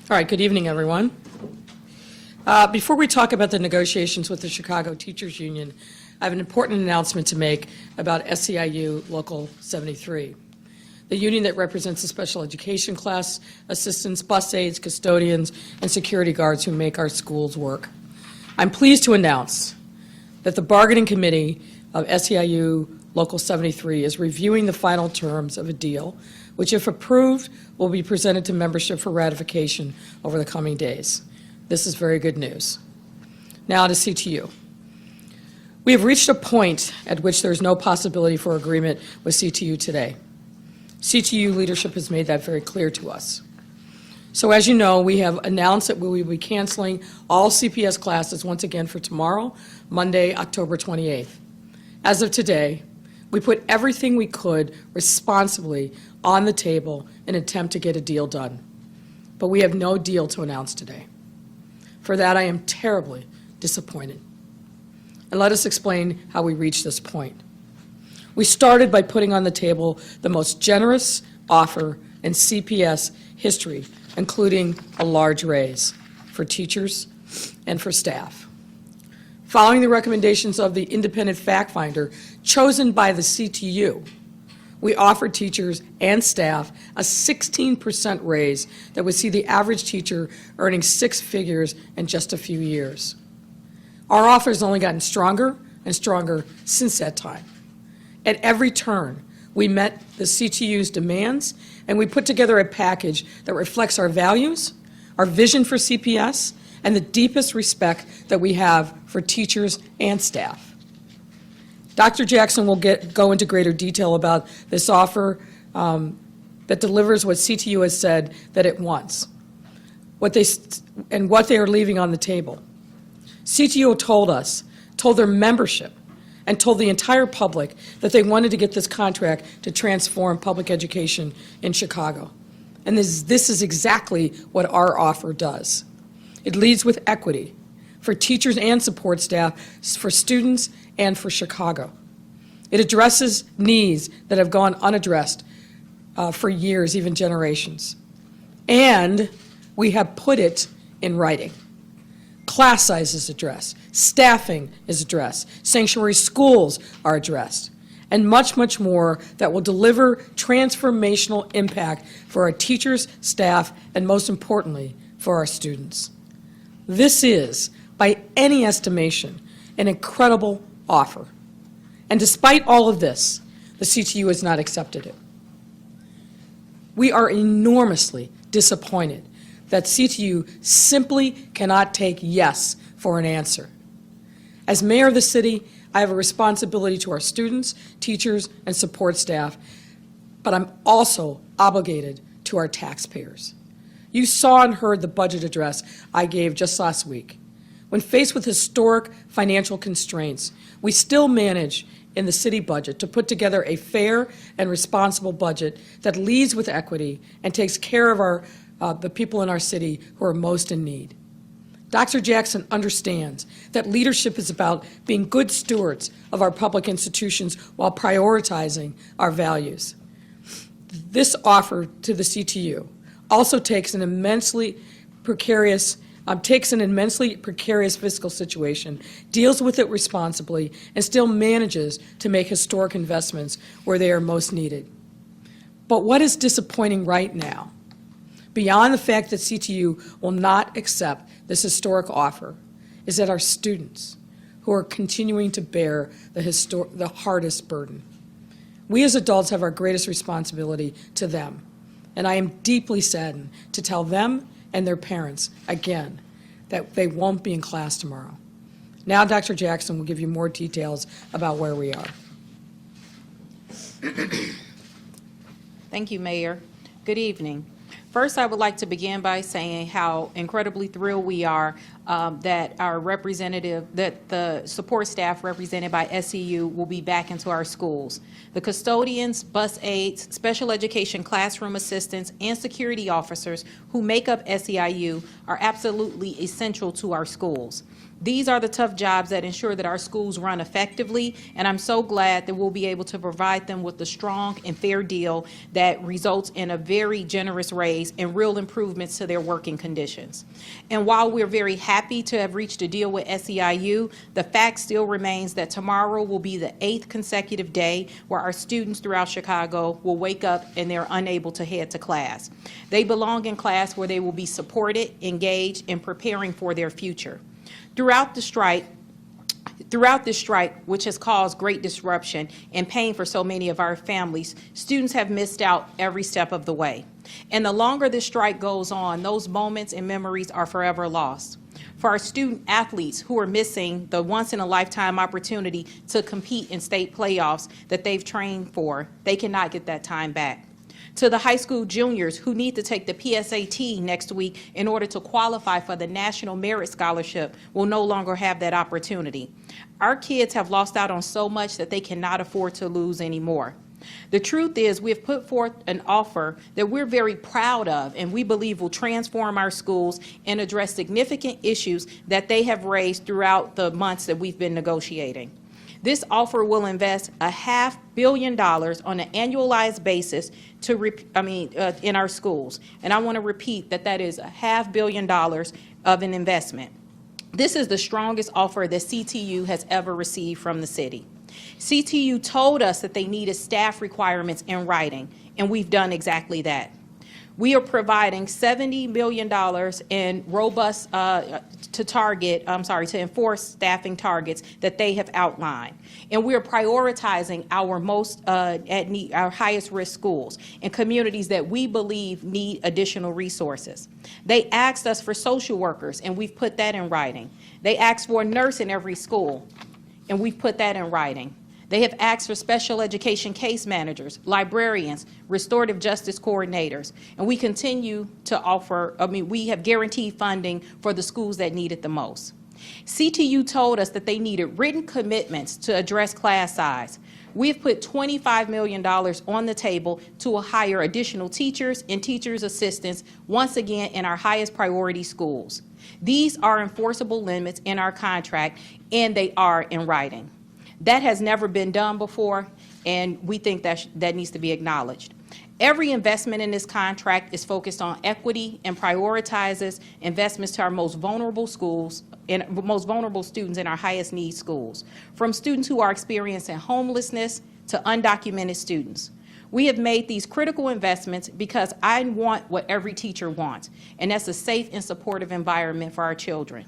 All right, good evening, everyone. Before we talk about the negotiations with the Chicago Teachers Union, I have an important announcement to make about SEIU Local 73, the union that represents the special education class assistants, bus aides, custodians, and security guards who make our schools work. I'm pleased to announce that the bargaining committee of SEIU Local 73 is reviewing the final terms of a deal, which, if approved, will be presented to membership for ratification over the coming days. This is very good news. Now to CTU. We have reached a point at which there is no possibility for agreement with CTU today. CTU leadership has made that very clear to us. So as you know, we have announced that we will be canceling all CPS classes once again for tomorrow, Monday, October 28th. As of today, we put everything we could responsibly on the table in an attempt to get a deal done. But we have no deal to announce today. For that, I am terribly disappointed. And let us explain how we reached this point. We started by putting on the table the most generous offer in CPS history, including a large raise for teachers and for staff. Following the recommendations of the independent fact finder chosen by the CTU, we offered teachers and staff a 16% raise that would see the average teacher earning six figures in just a few years. Our offer has only gotten stronger and stronger since that time. At every turn, we met the CTU's demands, and we put together a package that reflects our values, our vision for CPS, and the deepest respect that we have for teachers and staff. Dr. Jackson will go into greater detail about this offer that delivers what CTU has said that it wants, what they are leaving on the table. CTU told their membership, and told the entire public that they wanted to get this contract to transform public education in Chicago. And this is exactly what our offer does. It leads with equity for teachers and support staff, for students, and for Chicago. It addresses needs that have gone unaddressed for years, even generations. And we have put it in writing. Class size is addressed, staffing is addressed, sanctuary schools are addressed, and much, much more that will deliver transformational impact for our teachers, staff, and most importantly, for our students. This is, by any estimation, an incredible offer. And despite all of this, the CTU has not accepted it. We are enormously disappointed that CTU simply cannot take yes for an answer. As mayor of the city, I have a responsibility to our students, teachers, and support staff, but I'm also obligated to our taxpayers. You saw and heard the budget address I gave just last week. When faced with historic financial constraints, we still manage in the city budget to put together a fair and responsible budget that leads with equity and takes care of the people in our city who are most in need. Dr. Jackson understands that leadership is about being good stewards of our public institutions while prioritizing our values. This offer to the CTU also takes an immensely precarious fiscal situation, deals with it responsibly, and still manages to make historic investments where they are most needed. But what is disappointing right now, beyond the fact that CTU will not accept this historic offer, is that our students, who are continuing to bear the hardest burden. We as adults have our greatest responsibility to them, and I am deeply saddened to tell them and their parents, again, that they won't be in class tomorrow. Now Dr. Jackson will give you more details about where we are. Thank you, Mayor. Good evening. First, I would like to begin by saying how incredibly thrilled we are that the support staff represented by SEU will be back into our schools. The custodians, bus aides, special education classroom assistants, and security officers who make up SEIU are absolutely essential to our schools. These are the tough jobs that ensure that our schools run effectively, and I'm so glad that we'll be able to provide them with a strong and fair deal that results in a very generous raise and real improvements to their working conditions. And while we're very happy to have reached a deal with SEIU, the fact still remains that tomorrow will be the 8th consecutive day where our students throughout Chicago will wake up and they're unable to head to class. They belong in class where they will be supported, engaged, and preparing for their future. Throughout this strike, which has caused great disruption and pain for so many of our families, students have missed out every step of the way. And the longer this strike goes on, those moments and memories are forever lost. For our student athletes who are missing the once-in-a-lifetime opportunity to compete in state playoffs that they've trained for, they cannot get that time back. To the high school juniors who need to take the PSAT next week in order to qualify for the National Merit Scholarship will no longer have that opportunity. Our kids have lost out on so much that they cannot afford to lose anymore. The truth is we have put forth an offer that we're very proud of and we believe will transform our schools and address significant issues that they have raised throughout the months that we've been negotiating. This offer will invest $500 million on an annualized basis in our schools. And I want to repeat that that is $500 million of an investment. This is the strongest offer that CTU has ever received from the city. CTU told us that they needed staff requirements in writing, and we've done exactly that. We are providing $70 million in robust to enforce staffing targets that they have outlined. And we are prioritizing our most our highest risk schools and communities that we believe need additional resources. They asked us for social workers, and we've put that in writing. They asked for a nurse in every school, and we've put that in writing. They have asked for special education case managers, librarians, restorative justice coordinators, and we continue to offer, we have guaranteed funding for the schools that need it the most. CTU told us that they needed written commitments to address class size. We have put $25 million on the table to hire additional teachers and teachers' assistants, once again in our highest priority schools. These are enforceable limits in our contract, and they are in writing. That has never been done before, and we think that needs to be acknowledged. Every investment in this contract is focused on equity and prioritizes investments to our most vulnerable schools and most vulnerable students in our highest need schools, from students who are experiencing homelessness to undocumented students. We have made these critical investments because I want what every teacher wants, and that's a safe and supportive environment for our children.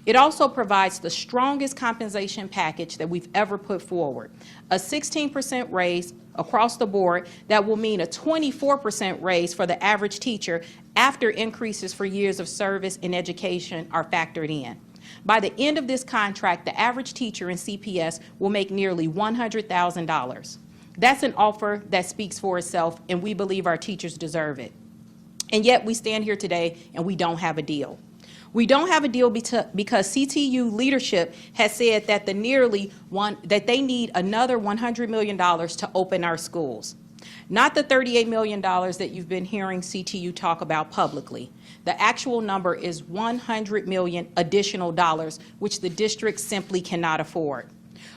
It also provides the strongest compensation package that we've ever put forward, a 16% raise across the board that will mean a 24% raise for the average teacher after increases for years of service and education are factored in. By the end of this contract, the average teacher in CPS will make nearly $100,000. That's an offer that speaks for itself, and we believe our teachers deserve it. And yet we stand here today and we don't have a deal. We don't have a deal because CTU leadership has said that they need another $100 million to open our schools. Not the $38 million that you've been hearing CTU talk about publicly. The actual number is $100 million additional dollars, which the district simply cannot afford.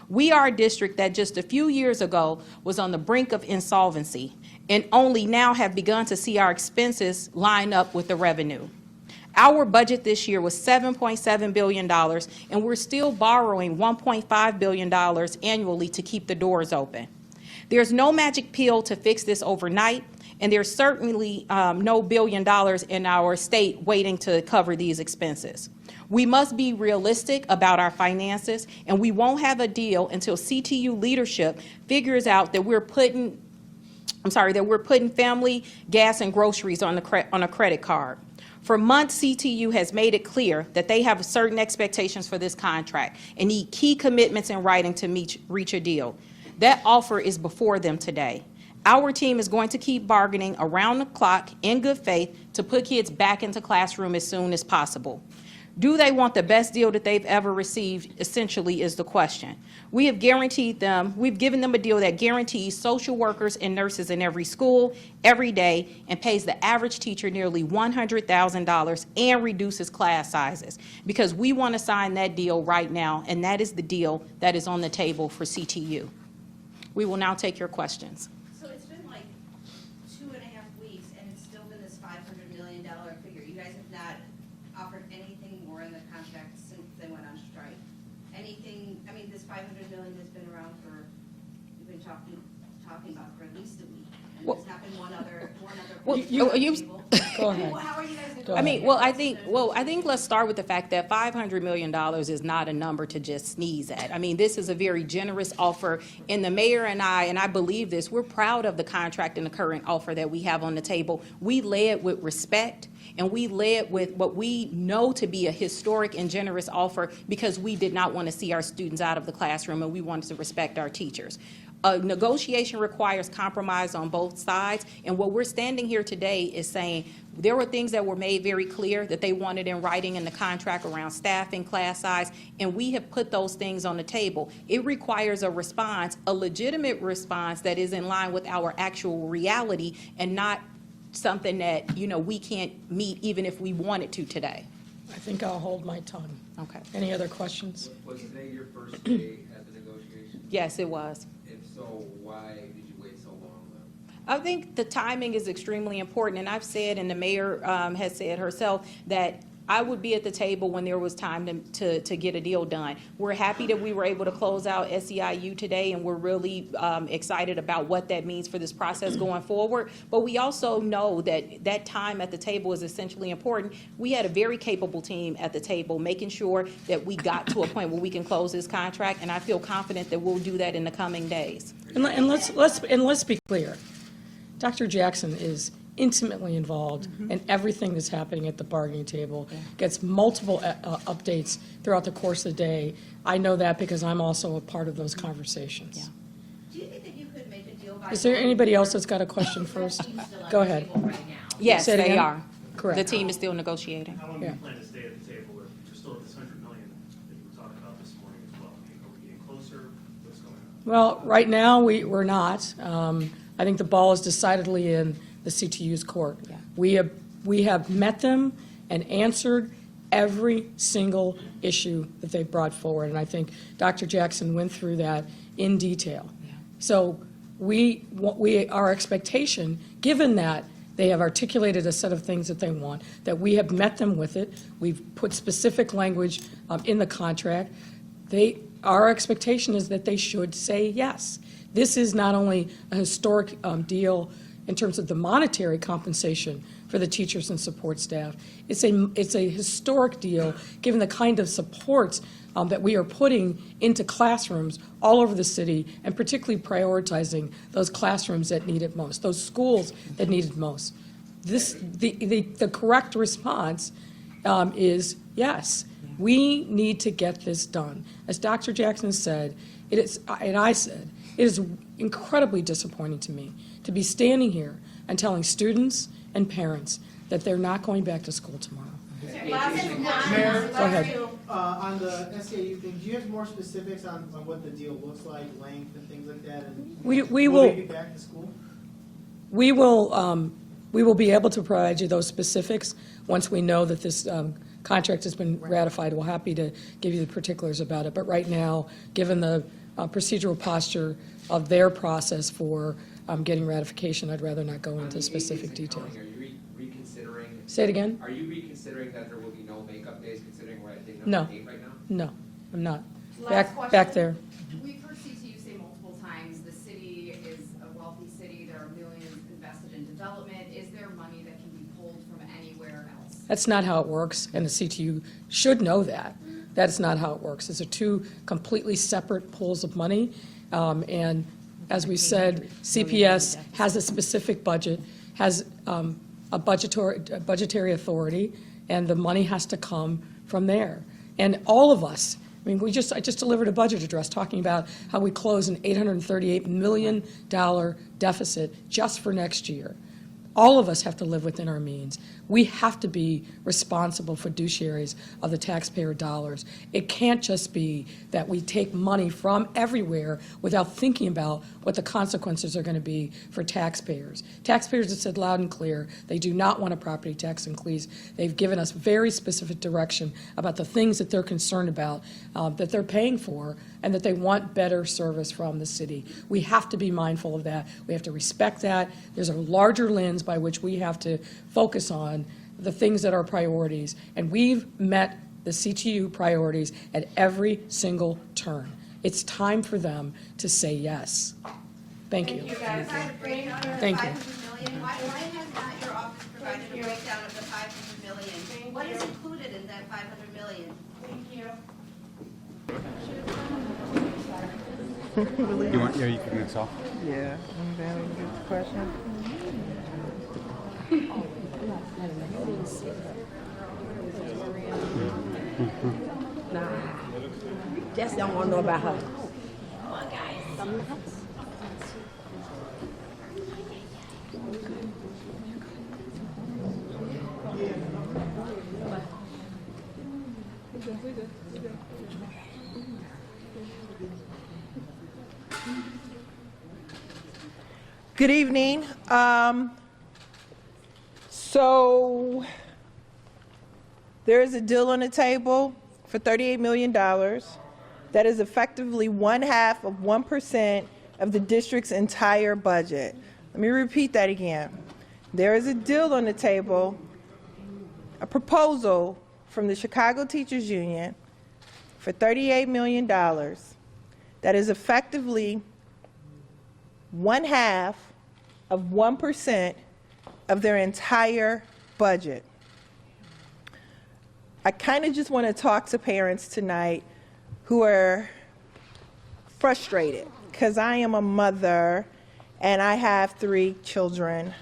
We are a district that just a few years ago was on the brink of insolvency and only now have begun to see our expenses line up with the revenue. Our budget this year was $7.7 billion, and we're still borrowing $1.5 billion annually to keep the doors open. There's no magic pill to fix this overnight, and there's certainly no $1 billion in our state waiting to cover these expenses. We must be realistic about our finances, and we won't have a deal until CTU leadership figures out that we're putting family gas and groceries on a credit card. For months, CTU has made it clear that they have certain expectations for this contract and need key commitments in writing to reach a deal. That offer is before them today. Our team is going to keep bargaining around the clock in good faith to put kids back into classroom as soon as possible. Do they want the best deal that they've ever received, essentially, is the question. We have guaranteed them, we've given them a deal that guarantees social workers and nurses in every school, every day, and pays the average teacher nearly $100,000 and reduces class sizes. Because we want to sign that deal right now, and that is the deal that is on the table for CTU. We will now take your questions. So it's been like 2.5 weeks, and it's still been this $500 million figure. You guys have not offered anything more in the contract since they went on strike. Anything, I mean, this $500 million has been around for, we've been talking about for at least a week. And there's not been one other. Well, Go ahead. How are you guys Go going? I mean, I think let's start with the fact that $500 million is not a number to just sneeze at. I mean, this is a very generous offer, and the mayor and I believe this, we're proud of the contract and the current offer that we have on the table. We led with respect, and we led with what we know to be a historic and generous offer because we did not want to see our students out of the classroom, and we wanted to respect our teachers. A negotiation requires compromise on both sides, and what we're standing here today is saying there were things that were made very clear that they wanted in writing in the contract around staffing, class size, and we have put those things on the table. It requires a response, a legitimate response that is in line with our actual reality and not something that, you know, we can't meet even if we wanted to today. I think I'll hold my tongue. Okay. Any other questions? Was today your first day at the negotiations? Yes, it was. If so, why did you wait so long then? I think the timing is extremely important, and I've said, and the mayor has said herself, that I would be at the table when there was time to get a deal done. We're happy that we were able to close out SEIU today, and we're really excited about what that means for this process going forward. But we also know that that time at the table is essentially important. We had a very capable team at the table, making sure that we got to a point where we can close this contract, and I feel confident that we'll do that in the coming days. And let's be clear. Dr. Jackson is intimately involved in everything that's happening at the bargaining table, gets multiple updates throughout the course of the day. I know that because I'm also a part of those conversations. Yeah. Do you think that you could make a deal by? Is there anybody else that's got a question first? Go ahead. Yes, Say it they again? are. Correct. The team is still negotiating. How long do Yeah. you plan to stay at the table if you're still at this $100 million that you were talking about this morning as well? Are we getting closer? What's going on? Well, right now, we're not. I think the ball is decidedly in the CTU's court. Yeah. We have met them and answered every single issue that they brought forward, and I think Dr. Jackson went through that in detail. Yeah. So our expectation, given that they have articulated a set of things that they want, that we have met them with it, we've put specific language in the contract, our expectation is that they should say yes. This is not only a historic deal in terms of the monetary compensation for the teachers and support staff, it's a historic deal given the kind of supports that we are putting into classrooms all over the city, and particularly prioritizing those classrooms that need it most, those schools that need it most. The correct response is yes. We need to get this done. As Dr. Jackson said, it is, and I said, it is incredibly disappointing to me to be standing here and telling students and parents that they're not going back to school tomorrow. Mayor, Go ahead. on the SAU thing, do you have more specifics on what the deal looks like, length and things like that? And We will will. they get back to school? We will be able to provide you those specifics once we know that this contract has been ratified. We're happy to give you the particulars about it. But right now, given the procedural posture of their process for getting ratification, I'd rather not go On into the specific agency details. accounting, Are you reconsidering? Say it again? Are you reconsidering that there will be no makeup days, considering we're at day No. number 8 right now? No, I'm not. Last Back question. there. We've heard CTU say multiple times, the city is a wealthy city, there are millions invested in development. Is there money that can be pulled from anywhere else? That's not how it works, and the CTU should know that. That's not how it works. These are two completely separate pools of money, and as we said, CPS has a specific budget, has a budgetary authority, and the money has to come from there. And all of us, I mean, I just delivered a budget address talking about how we close an $838 million deficit just for next year. All of us have to live within our means. We have to be responsible fiduciaries of the taxpayer dollars. It can't just be that we take money from everywhere without thinking about what the consequences are going to be for taxpayers. Taxpayers have said loud and clear they do not want a property tax increase. They've given us very specific direction about the things that they're concerned about, that they're paying for, and that they want better service from the city. We have to be mindful of that. We have to respect that. There's a larger lens by which we have to focus on the things that are priorities. And we've met the CTU priorities at every single turn. It's time for them to say yes. Thank you. Provide a breakdown of the Thank you. 500 million. Why has not your office provided a breakdown of the 500 million? What is included in that 500 million? You want, are you kicking us off? Yeah, and then we get the question. Nah, just don't want to know about her. Good evening. So there is a deal on the table for $38 million that is effectively 0.5% of the district's entire budget. Let me repeat that again. There is a deal on the table, a proposal from the Chicago Teachers Union for $38 million that is effectively 0.5% of their entire budget. I kind of just want to talk to parents tonight who are frustrated because I am a mother and I have 3 children.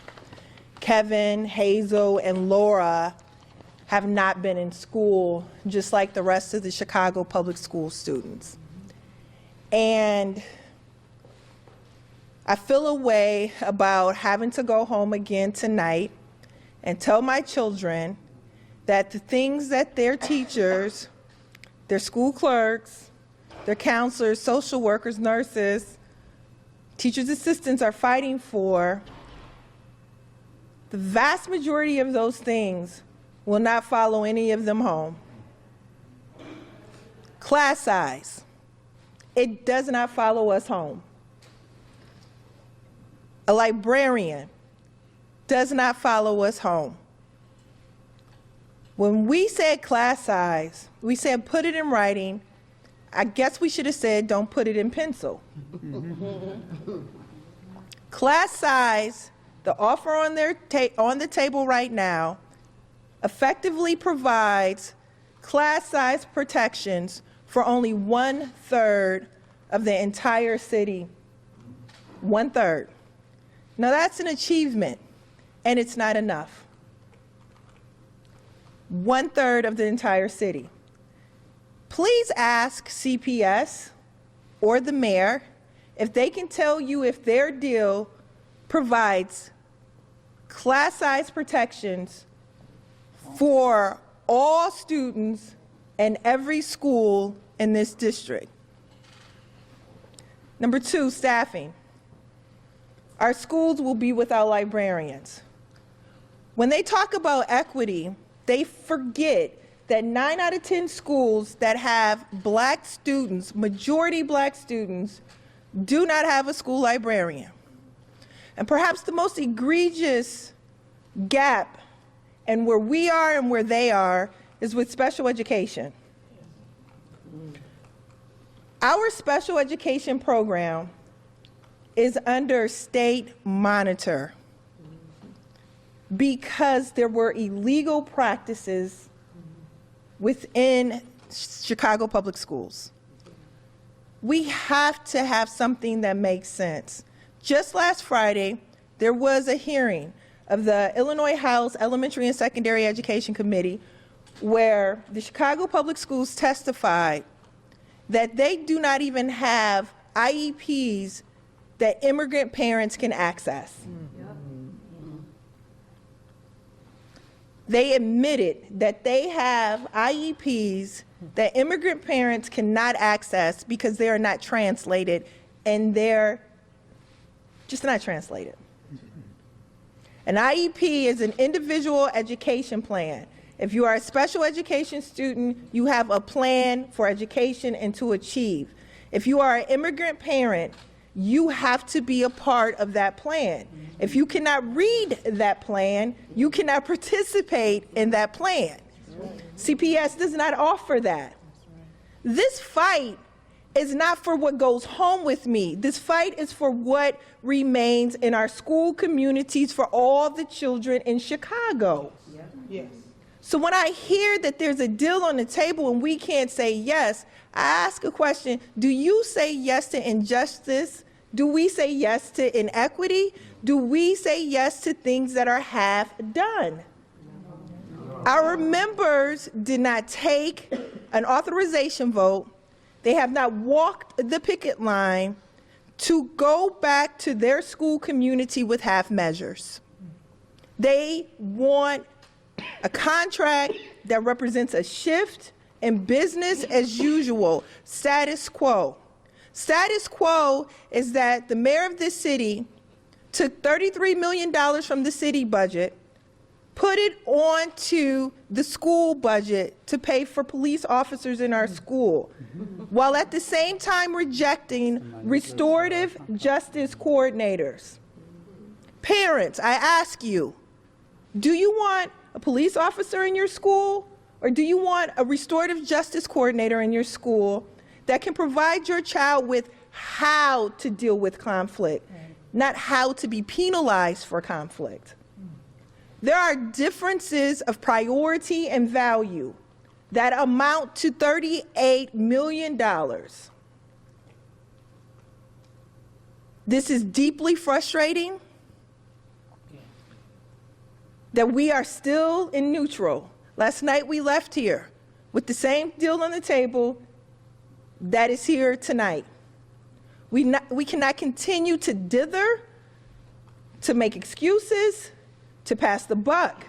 Kevin, Hazel, and Laura have not been in school, just like the rest of the Chicago public school students. And I feel a way about having to go home again tonight and tell my children that the things that their teachers, their school clerks, their counselors, social workers, nurses, teachers' assistants are fighting for, the vast majority of those things will not follow any of them home. Class size, it does not follow us home. A librarian does not follow us home. When we said class size, we said put it in writing. I guess we should have said don't put it in pencil. Class size, the offer on the table right now, effectively provides class size protections for only 1/3 of the entire city. 1/3. Now that's an achievement, and it's not enough. 1/3 of the entire city. Please ask CPS or the mayor if they can tell you if their deal provides class size protections for all students in every school in this district. Number 2, staffing. Our schools will be without librarians. When they talk about equity, they forget that 9 out of 10 schools that have black students, majority black students, do not have a school librarian. And perhaps the most egregious gap in where we are and where they are is with special education. Our special education program is under state monitor because there were illegal practices within Chicago public schools. We have to have something that makes sense. Just last Friday, there was a hearing of the Illinois House Elementary and Secondary Education Committee where the Chicago public schools testified that they do not even have IEPs that immigrant parents can access. they admitted that they have IEPs that immigrant parents cannot access because they are not translated, and they're just not translated. An IEP is an individual education plan. If you are a special education student, you have a plan for education and to achieve. If you are an immigrant parent, you have to be a part of that plan. If you cannot read that plan, you cannot participate in that plan. CPS does not offer that. This fight is not for what goes home with me. This fight is for what remains in our school communities for all the children in Chicago. Yes. So when I hear that there's a deal on the table and we can't say yes, I ask a question: do you say yes to injustice? Do we say yes to inequity? Do we say yes to things that are half done? Our members did not take an authorization vote. They have not walked the picket line to go back to their school community with half measures. They want a contract that represents a shift in business as usual, status quo. Status quo is that the mayor of this city took $33 million from the city budget, put it onto the school budget to pay for police officers in our school, while at the same time rejecting restorative justice coordinators. Parents, I ask you, do you want a police officer in your school, or do you want a restorative justice coordinator in your school that can provide your child with how to deal with conflict, not how to be penalized for conflict? There are differences of priority and value that amount to $38 million. This is deeply frustrating that we are still in neutral. Last night we left here with the same deal on the table that is here tonight. We cannot continue to dither, to make excuses, to pass the buck.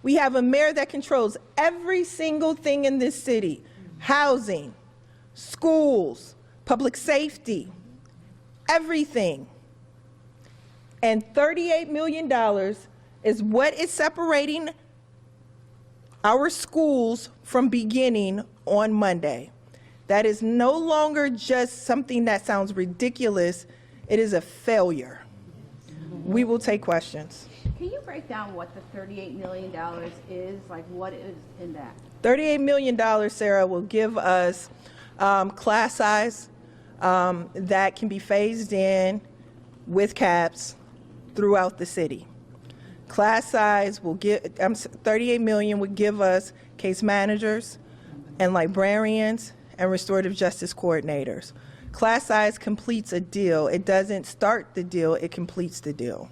We have a mayor that controls every single thing in this city: housing, schools, public safety, everything. And $38 million is what is separating our schools from beginning on Monday. That is no longer just something that sounds ridiculous. It is a failure. We will take questions. Can you break down what the $38 million is? Like, what is in that? $38 million, Sarah, will give us class size that can be phased in with caps throughout the city. Class size will give, $38 million would give us case managers and librarians and restorative justice coordinators. Class size completes a deal. It doesn't start the deal, it completes the deal.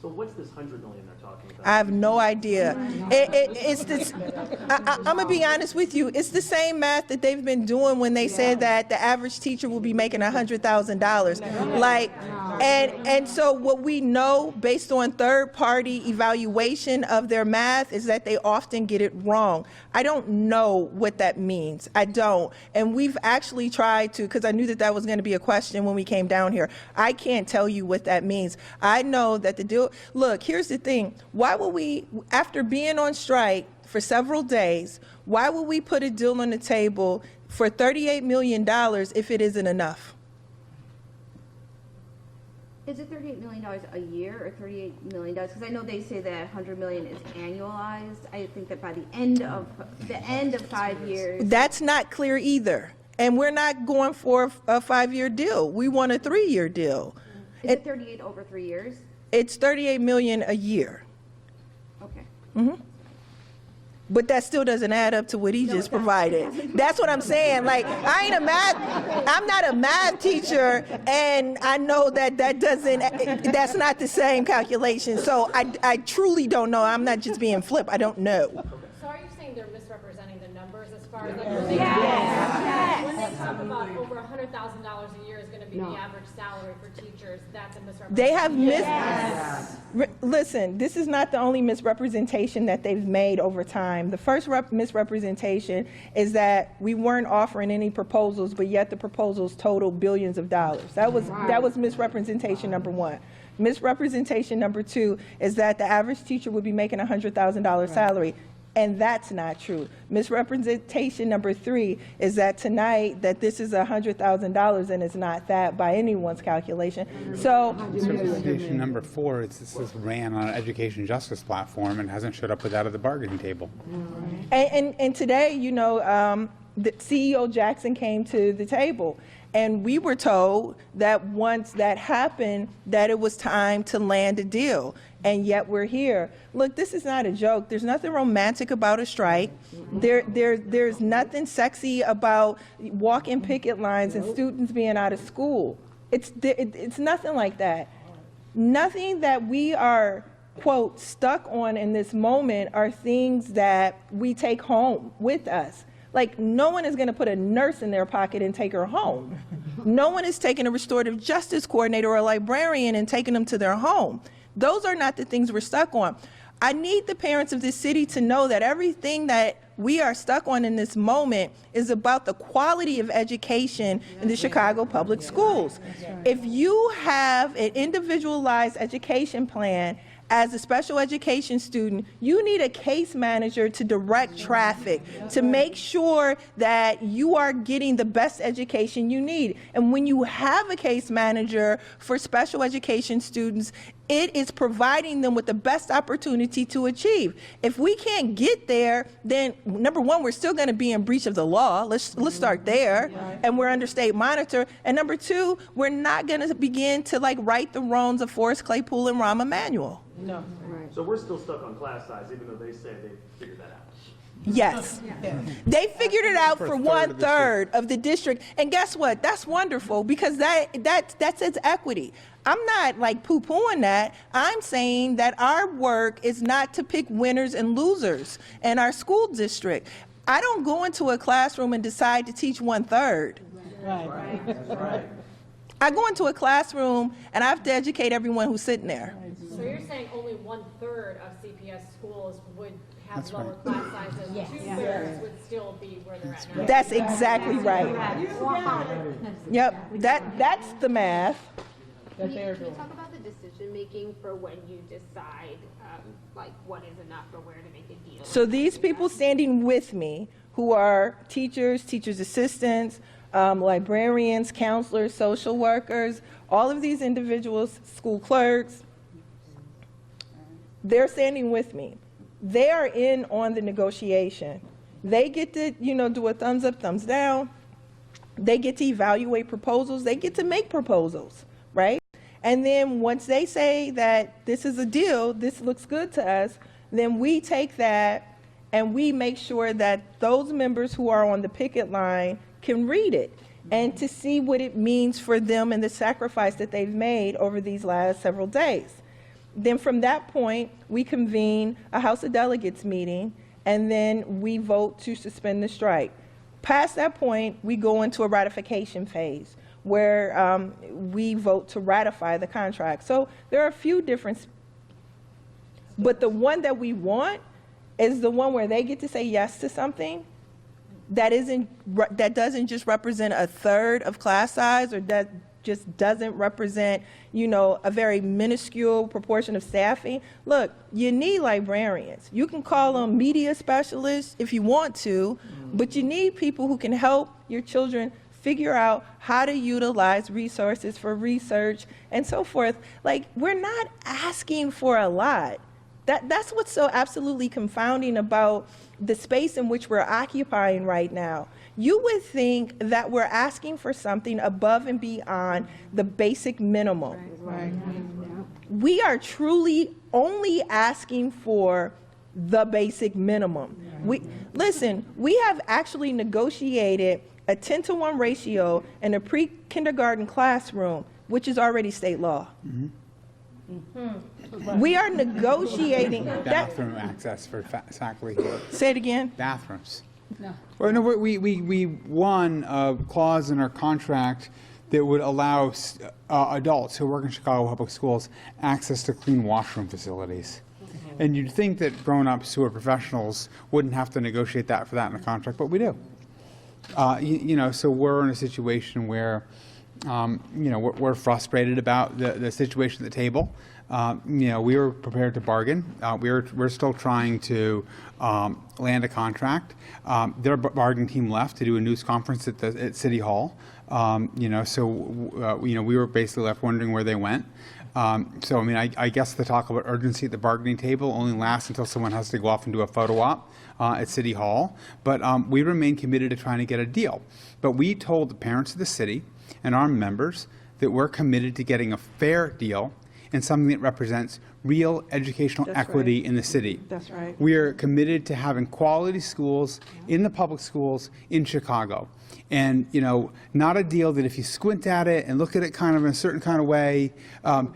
So what's this $100 million they're talking about? I have no idea. It's this. I'm gonna be honest with you. It's the same math that they've been doing when they said that the average teacher will be making $100,000. Like, and so what we know based on third-party evaluation of their math is that they often get it wrong. I don't know what that means. I don't. And we've actually tried to, because I knew that that was going to be a question when we came down here. I can't tell you what that means. I know that the deal. Look, here's the thing. Why would we, after being on strike for several days, why would we put a deal on the table for $38 million if it isn't enough? Is it $38 million a year or $38 million? Because I know they say that $100 million is annualized. I think that by the end of 5 years. That's not clear either. And we're not going for a 5-year deal. We want a 3-year deal. Is it 38 over 3 years? It's $38 million a year. Okay. But that still doesn't add up to what he just provided. That's what I'm saying. Like, I'm not a math teacher, and I know that's not the same calculation. So I truly don't know. I'm not just being flip. I don't know. So are you saying they're misrepresenting the numbers as far as like when they talk about over $100,000 a year is going to be the average salary for teachers. That's a misrepresentation. They have listen, this is not the only misrepresentation that they've made over time. The first misrepresentation is that we weren't offering any proposals, but yet the proposals totaled billions of dollars. That was misrepresentation number one. Misrepresentation number two is that the average teacher would be making a $100,000 salary. And that's not true. Misrepresentation number three is that tonight that this is $100,000 and it's not that by anyone's calculation. So Misrepresentation number four is this is ran on an education justice platform and hasn't showed up with that at the bargaining table. and today, you know, the CEO Jackson came to the table. And we were told that once that happened, that it was time to land a deal. And yet we're here. Look, this is not a joke. There's nothing romantic about a strike. There's nothing sexy about walking picket lines and students being out of school. It's nothing like that. Nothing that we are, quote, stuck on in this moment are things that we take home with us. Like, no one is going to put a nurse in their pocket and take her home. No one is taking a restorative justice coordinator or a librarian and taking them to their home. Those are not the things we're stuck on. I need the parents of this city to know that everything that we are stuck on in this moment is about the quality of education in the Chicago public schools. If you have an individualized education plan as a special education student, you need a case manager to direct traffic, to make sure that you are getting the best education you need. And when you have a case manager for special education students, it is providing them with the best opportunity to achieve. If we can't get there, then number one, we're still going to be in breach of the law. Let's start there. And we're under state monitor. And number two, we're not going to begin to like right the wrongs of Forrest Claypool and Rahm Emanuel. No. So we're still stuck on class size, even though they say they figured that out. Yes. They figured it out for 1/3 of the district. And guess what? That's wonderful because that says equity. I'm not like poo-pooing that. I'm saying that our work is not to pick winners and losers in our school district. I don't go into a classroom and decide to teach 1/3. Right. That's right. I go into a classroom and I have to educate everyone who's sitting there. So you're saying only 1/3 of CPS schools would have That's lower right. class sizes, 2/3 would still be where they're at now? That's exactly right. Yep, that's the math. Can you talk about the decision-making for when you decide, like, what is enough or where to make a deal? So these people standing with me, who are teachers, teachers' assistants, librarians, counselors, social workers, all of these individuals, school clerks, they're standing with me. They are in on the negotiation. They get to, do a thumbs up, thumbs down. They get to evaluate proposals. They get to make proposals, right? And then once they say that this is a deal, this looks good to us, then we take that and we make sure that those members who are on the picket line can read it and to see what it means for them and the sacrifice that they've made over these last several days. Then from that point, we convene a House of Delegates meeting, and then we vote to suspend the strike. Past that point, we go into a ratification phase where we vote to ratify the contract. So there are a few different, but the one that we want is the one where they get to say yes to something that doesn't just represent 1/3 of class size, or that just doesn't represent, a very minuscule proportion of staffing. Look, you need librarians. You can call them media specialists if you want to, but you need people who can help your children figure out how to utilize resources for research and so forth. Like, we're not asking for a lot. That's what's so absolutely confounding about the space in which we're occupying right now. You would think that we're asking for something above and beyond the basic minimum. Right. We are truly only asking for the basic minimum. We have actually negotiated a 10-to-1 ratio in a pre-kindergarten classroom, which is already state law. We are negotiating Bathroom access for faculty. Say it again. Bathrooms. No. Well, no, we won a clause in our contract that would allow adults who work in Chicago public schools access to clean washroom facilities. And you'd think that grown-ups who are professionals wouldn't have to negotiate that for that in a contract, but we do. So we're in a situation where, we're frustrated about the situation at the table. We were prepared to bargain. We're still trying to land a contract. Their bargaining team left to do a news conference at City Hall. We were basically left wondering where they went. I guess the talk about urgency at the bargaining table only lasts until someone has to go off and do a photo op at City Hall. But we remain committed to trying to get a deal. But we told the parents of the city and our members that we're committed to getting a fair deal and something that represents real educational equity in the city. That's right. We are committed to having quality schools in the public schools in Chicago. And, not a deal that if you squint at it and look at it kind of in a certain kind of way,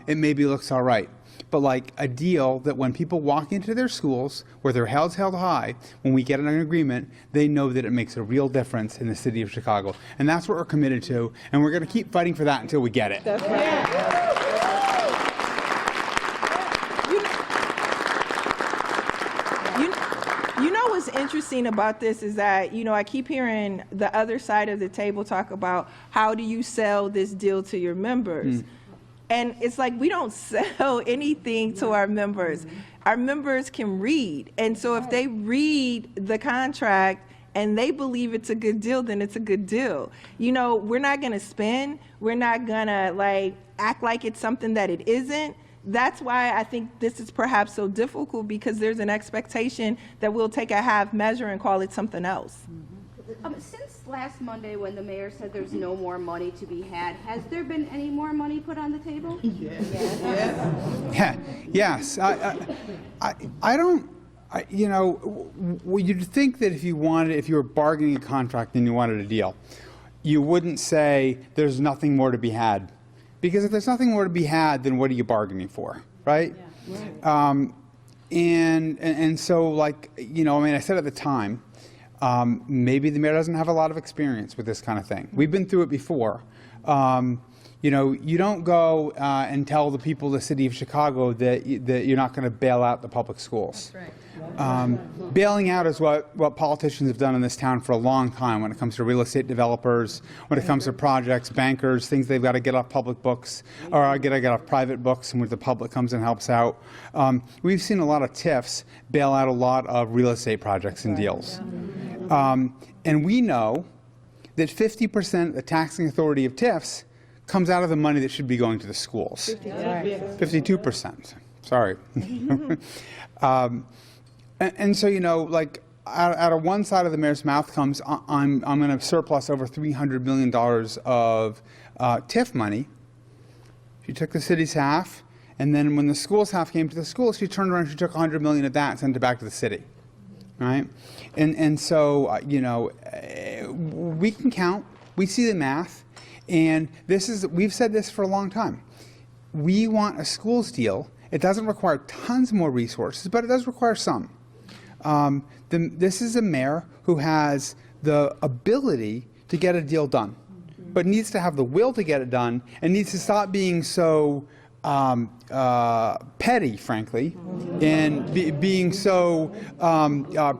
it maybe looks all right. But like a deal that when people walk into their schools, where their head's held high, when we get an agreement, they know that it makes a real difference in the city of Chicago. And that's what we're committed to, and we're going to keep fighting for that until we get it. That's right. You know what's interesting about this is that, I keep hearing the other side of the table talk about how do you sell this deal to your members? And it's like we don't sell anything to our members. Our members can read. And so if they read the contract and they believe it's a good deal, then it's a good deal. We're not going to spin. We're not going to act like it's something that it isn't. That's why I think this is perhaps so difficult, because there's an expectation that we'll take a half measure and call it something else. Since last Monday, when the mayor said there's no more money to be had, has there been any more money put on the table? Yes. You'd think that if you were bargaining a contract and you wanted a deal, you wouldn't say there's nothing more to be had. Because if there's nothing more to be had, then what are you bargaining for, right? Yeah. So I said at the time, maybe the mayor doesn't have a lot of experience with this kind of thing. We've been through it before. You don't go and tell the people of the city of Chicago that you're not going to bail out the public schools. That's right. Bailing out is what politicians have done in this town for a long time when it comes to real estate developers, when it comes to projects, bankers, things they've got to get off public books or get off private books, and where the public comes and helps out. We've seen a lot of TIFs bail out a lot of real estate projects and deals. And we know that 50% of the taxing authority of TIFs comes out of the money that should be going to the schools. 52%. Sorry. And so, out of one side of the mayor's mouth comes, I'm going to surplus over $300 million of TIF money. She took the city's half, and then when the school's half came to the school, she turned around and she took $100 million of that and sent it back to the city. Right? And so, we can count. We see the math. And we've said this for a long time. We want a schools deal. It doesn't require tons more resources, but it does require some. This is a mayor who has the ability to get a deal done, but needs to have the will to get it done, and needs to stop being so petty, frankly, and being so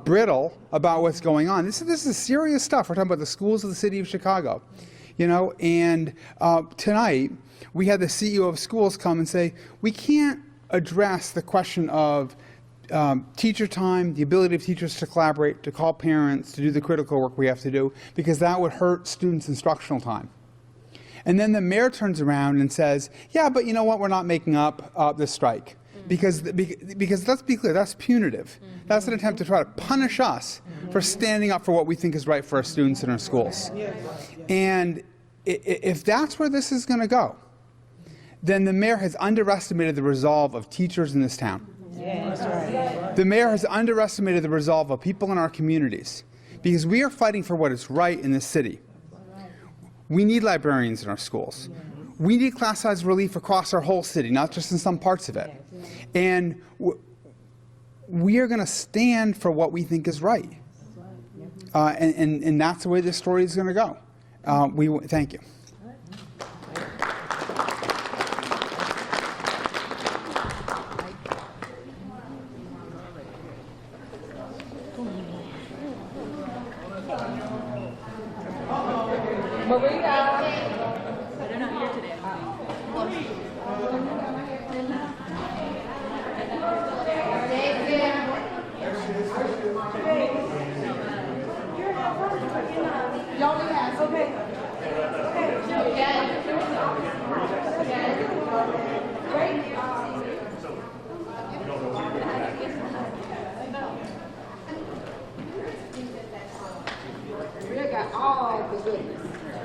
brittle about what's going on. This is serious stuff. We're talking about the schools of the city of Chicago. And tonight we had the CEO of schools come and say, we can't address the question of teacher time, the ability of teachers to collaborate, to call parents, to do the critical work we have to do, because that would hurt students' instructional time. And then the mayor turns around and says, yeah, but you know what, we're not making up this strike. Because let's be clear, that's punitive. That's an attempt to try to punish us for standing up for what we think is right for our students in our schools. And if that's where this is going to go, then the mayor has underestimated the resolve of teachers in this town. The mayor has underestimated the resolve of people in our communities, because we are fighting for what is right in this city. We need librarians in our schools. We need class size relief across our whole city, not just in some parts of it. And we are going to stand for what we think is right. And that's the way this story is going to go. Thank you. We got all the goodness.